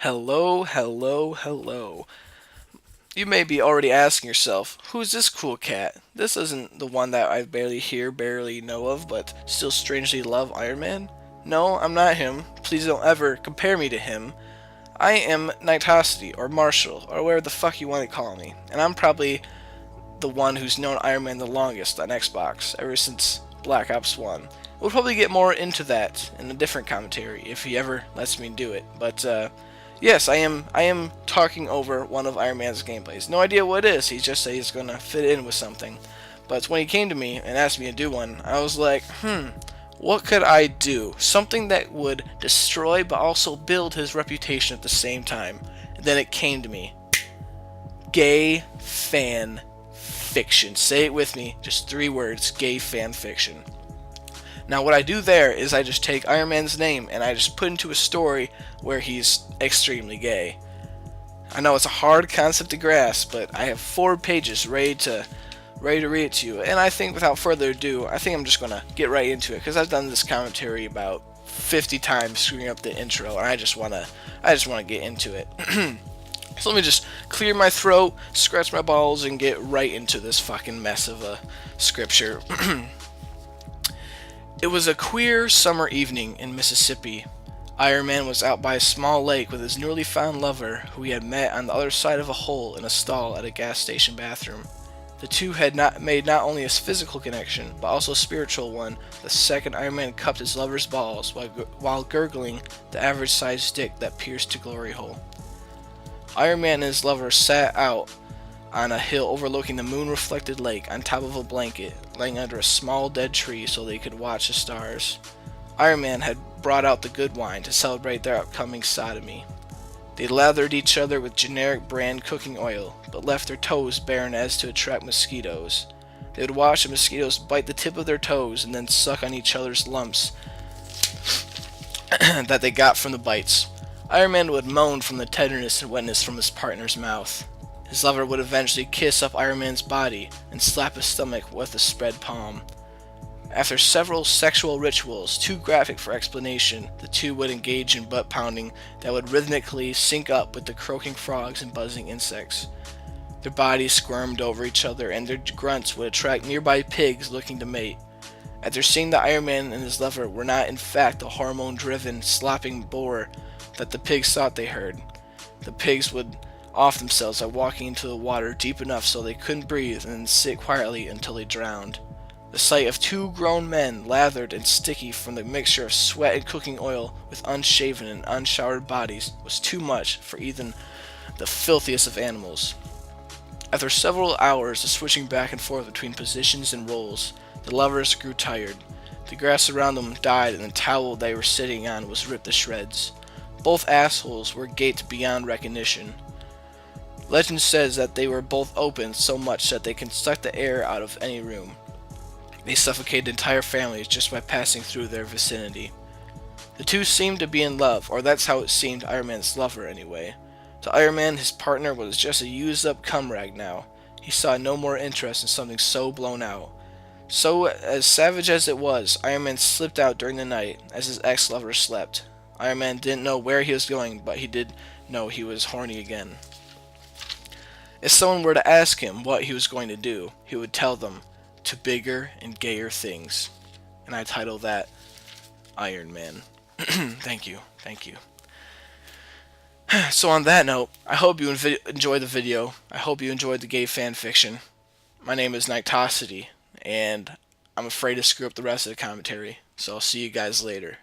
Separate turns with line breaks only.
Hello, hello, hello. You may be already asking yourself, who's this cool cat? This isn't the one that I barely hear, barely know of, but still strangely love Iron Man? No, I'm not him. Please don't ever compare me to him. I am Nightosity, or Marshall, or whatever the fuck you want to call me, and I'm probably the one who's known Iron Man the longest on Xbox, ever since Black Ops 1. We'll probably get more into that in a different commentary if he ever lets me do it. But yes, I am talking over one of Iron Man's gameplays. No idea what it is. He just said he's gonna fit in with something. But when he came to me and asked me to do one, I was like, what could I do? Something that would destroy but also build his reputation at the same time. And then it came to me. Gay fan fiction. Say it with me. Just 3 words. Gay fan fiction. Now what I do there is I just take Iron Man's name and I just put into a story where he's extremely gay. I know it's a hard concept to grasp, but I have 4 pages ready to read it to you. And I think without further ado, I think I'm just gonna get right into it because I've done this commentary about 50 times screwing up the intro, and I just wanna get into it. So let me just clear my throat, scratch my balls, and get right into this fucking mess of a scripture. It was a queer summer evening in Mississippi. Iron Man was out by a small lake with his newly found lover, who he had met on the other side of a hole in a stall at a gas station bathroom. The two had made not only a physical connection, but also a spiritual one. The second Iron Man cupped his lover's balls while gurgling the average-sized dick that pierced to glory hole. Iron Man and his lover sat out on a hill overlooking the moon-reflected lake on top of a blanket, laying under a small dead tree so they could watch the stars. Iron Man had brought out the good wine to celebrate their upcoming sodomy. They lathered each other with generic brand cooking oil, but left their toes barren as to attract mosquitoes. They would watch the mosquitoes bite the tip of their toes and then suck on each other's lumps that they got from the bites. Iron Man would moan from the tenderness and wetness from his partner's mouth. His lover would eventually kiss up Iron Man's body and slap his stomach with a spread palm. After several sexual rituals, too graphic for explanation, the two would engage in butt pounding that would rhythmically sync up with the croaking frogs and buzzing insects. Their bodies squirmed over each other and their grunts would attract nearby pigs looking to mate. After seeing that Iron Man and his lover were not in fact the hormone-driven, slopping boar that the pigs thought they heard, the pigs would off themselves by walking into the water deep enough so they couldn't breathe and then sit quietly until they drowned. The sight of 2 grown men lathered and sticky from the mixture of sweat and cooking oil with unshaven and unshowered bodies was too much for even the filthiest of animals. After several hours of switching back and forth between positions and roles, the lovers grew tired. The grass around them died and the towel they were sitting on was ripped to shreds. Both assholes were gaped beyond recognition. Legend says that they were both open so much that they can suck the air out of any room. They suffocated entire families just by passing through their vicinity. The two seemed to be in love, or that's how it seemed to Iron Man's lover anyway. To Iron Man, his partner was just a used-up cum rag now. He saw no more interest in something so blown out. So, as savage as it was, Iron Man slipped out during the night as his ex-lover slept. Iron Man didn't know where he was going, but he did know he was horny again. If someone were to ask him what he was going to do, he would tell them, to bigger and gayer things. And I title that Iron Man. Thank you. So on that note, I hope you enjoyed the video. I hope you enjoyed the gay fan fiction. My name is Nightosity, and I'm afraid to screw up the rest of the commentary. So I'll see you guys later.